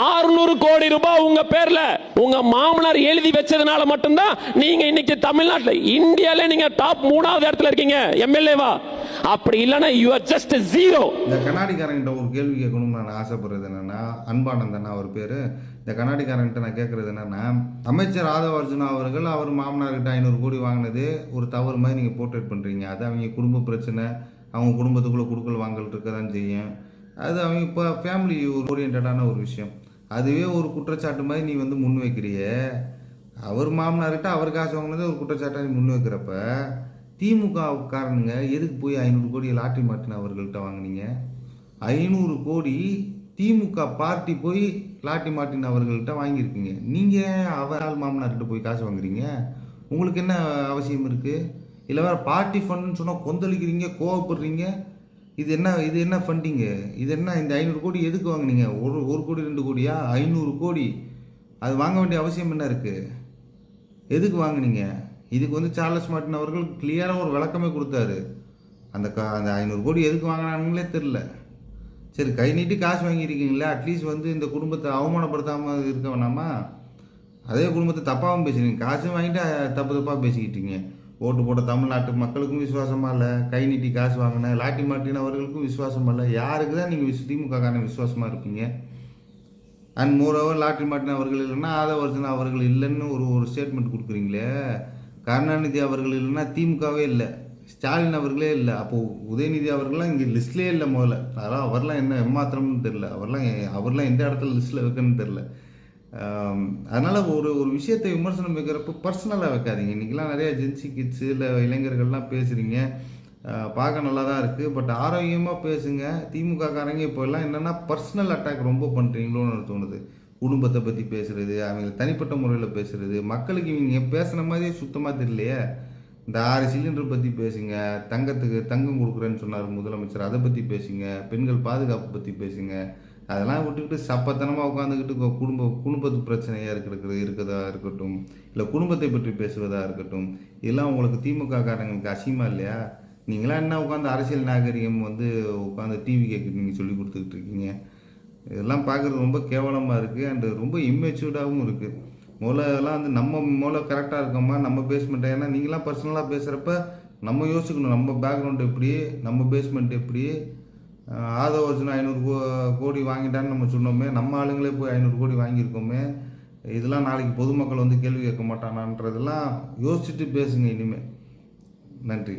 600 கோடி ரூபாய் உங்க பேர்ல உங்க மாமனார் எழுதி வச்சதுனால மட்டும்தான் நீங்க இன்னைக்கு தமிழ்நாட்டில் இந்தியால நீங்க டாப் 3வது இடத்துல இருக்கீங்க எம்எல்ஏவா. அப்படி இல்லைன்னா யூ ஆர் ஜஸ்ட் ஜீரோ. இந்த கண்ணாடிக்காரங்கிட்ட ஒரு கேள்வி கேட்கணும்னு நான் ஆசைப்படுறது என்னன்னா, அன்பானந்தன் அவர் பேரு. இந்த கண்ணாடிக்காரங்கிட்ட நான் கேட்கறது என்னன்னா, அமைச்சர் ஆதவ அர்ஜுனா அவர்கள் அவர் மாமனார்கிட்ட 500 கோடி வாங்கினது ஒரு தவறு மாதிரி நீங்க போர்ட்ரேட் பண்றீங்க. அது அவங்க குடும்ப பிரச்சனை, அவங்க குடும்பத்துக்குள்ள குடுக்கல் வாங்கல் இருக்க தான் செய்யும். அது அவங்க இப்போ ஃபேமிலி ஓரியன்டான ஒரு விஷயம். அதுவே ஒரு குற்றச்சாட்டு மாதிரி நீ வந்து முன் வைக்கிறிய. அவர் மாமனார்கிட்ட அவர் காசு வாங்கினது ஒரு குற்றச்சாட்டாக நீ முன் வைக்கிறப்ப, திமுக காரனுங்க எதுக்கு போய் 500 கோடி லாட்டரி மாட்டின அவர்கள்ட்ட வாங்கினீங்க? 500 கோடி திமுக பார்ட்டி போய் லாட்டரி மாட்டின அவர்கள்ட்ட வாங்கியிருக்கீங்க. நீங்கள் அவர் மாமனார்கிட்ட போய் காசு வாங்குறீங்க. உங்களுக்கு என்ன அவசியம் இருக்குது? இல்லை வேறு பார்ட்டி ஃபண்டுன்னு சொன்னால் கொந்தளிக்கிறீங்க, கோவப்படுறீங்க. இது என்ன ஃபண்டிங்கு? இது என்ன? இந்த 500 கோடி எதுக்கு வாங்கினீங்க? ஒரு கோடி 2 கோடியா? 500 கோடி. அது வாங்க வேண்டிய அவசியம் என்ன இருக்குது? எதுக்கு வாங்கினீங்க? இதுக்கு வந்து சார்லஸ் மார்ட்டின் அவர்கள் கிளியராக ஒரு விளக்கமே கொடுத்தாரு. அந்த 500 கோடி எதுக்கு வாங்கினாங்களே தெரில. சரி, கை நீட்டி காசு வாங்கியிருக்கீங்களே, அட்லீஸ்ட் வந்து இந்த குடும்பத்தை அவமானப்படுத்தாமல் இருக்க வேணாமா? அதே குடும்பத்தை தப்பாகவும் பேசுறீங்க. காசும் வாங்கிட்டு தப்பாக பேசிக்கிட்டீங்க. ஓட்டு போட்ட தமிழ்நாட்டு மக்களுக்கும் விசுவாசமாக இல்லை, கை நீட்டி காசு வாங்கின லாட்டி மாட்டின அவர்களுக்கும் விசுவாசமாக இல்லை. யாருக்கு தான் நீங்கள் திமுக காரன விசுவாசமாக இருப்பீங்க? அண்ட் மோரோவர் லாட்டரி மாட்டின அவர்கள் இல்லைன்னா ஆதவ அர்ஜுனா அவர்கள் இல்லைன்னு ஒரு ஸ்டேட்மெண்ட் கொடுக்குறீங்களே. கருணாநிதி அவர்கள் இல்லைன்னா திமுகவே இல்லை, ஸ்டாலின் அவர்களே இல்லை. அப்போது உதயநிதி அவர்கள்லாம் இங்கே லிஸ்ட்லேயே இல்லை முதல்ல. அதெல்லாம் அவர்லாம் என்ன எம்மாத்திரம்னு தெரில. அவர்லாம் எந்த இடத்துல லிஸ்ட்டில் வைக்கணும்னு தெரில. அதனால் ஒரு விஷயத்தை விமர்சனம் வைக்கிறப்போ பர்சனலாக வைக்காதீங்க. இன்றைக்கெலாம் நிறையா ஜென்சி கிட்ஸு இல்லை இளைஞர்கள்லாம் பேசுகிறீங்க, பார்க்க நல்லா தான் இருக்குது. பட் ஆரோக்கியமாக பேசுங்க. திமுக காரங்க இப்போ எல்லாம் என்னென்னா பர்சனல் அட்டாக் ரொம்ப பண்ணுறீங்களோன்னு தோணுது. குடும்பத்தை பற்றி பேசுகிறது, அவங்க தனிப்பட்ட முறையில் பேசுகிறது, மக்களுக்கு இவங்க பேசுன மாதிரியே சுத்தமாக தெரியலையே. இந்த 6 சிலிண்டர் பற்றி பேசுங்க, தங்கம் கொடுக்குறேன்னு சொன்னார் முதலமைச்சர், அதை பற்றி பேசுங்க, பெண்கள் பாதுகாப்பு பற்றி பேசுங்க. அதெல்லாம் விட்டுக்கிட்டு சப்பத்தனமாக உட்காந்துக்கிட்டு குடும்பத்து பிரச்சனையாக இருக்கிறதா இருக்கட்டும், இல்லை குடும்பத்தை பற்றி பேசுவதாக இருக்கட்டும், இதெல்லாம் உங்களுக்கு திமுக காரங்களுக்கு அசிங்கமாக இல்லையா? நீங்களாம் என்ன உட்காந்து அரசியல் நாகரிகம் வந்து உட்காந்து டிவி கேட்க நீங்கள் சொல்லி கொடுத்துக்கிட்டு இருக்கீங்க? இதெல்லாம் பார்க்குறது ரொம்ப கேவலமாக இருக்குது. அண்டு ரொம்ப இம்மெச்சூர்டாகவும் இருக்குது. முதல்லாம் வந்து நம்ம கரெக்டாக இருக்கோமா, நம்ம பேஸ்மெண்ட்டை? ஏன்னா நீங்களாம் பர்சனலாக பேசுகிறப்ப நம்ம யோசிக்கணும், நம்ம பேக்ரவுண்ட் எப்படி, நம்ம பேஸ்மெண்ட் எப்படி. ஆதவ அர்ஜுனா 500 கோடி வாங்கிட்டான்னு நம்ம சொன்னோமே, நம்ம ஆளுங்களே போய் 500 கோடி வாங்கியிருக்கோமே. இதெல்லாம் நாளைக்கு பொதுமக்கள் வந்து கேள்வி கேட்க மாட்டானான்றதெல்லாம் யோசிச்சுட்டு பேசுங்க இனிமேல். நன்றி.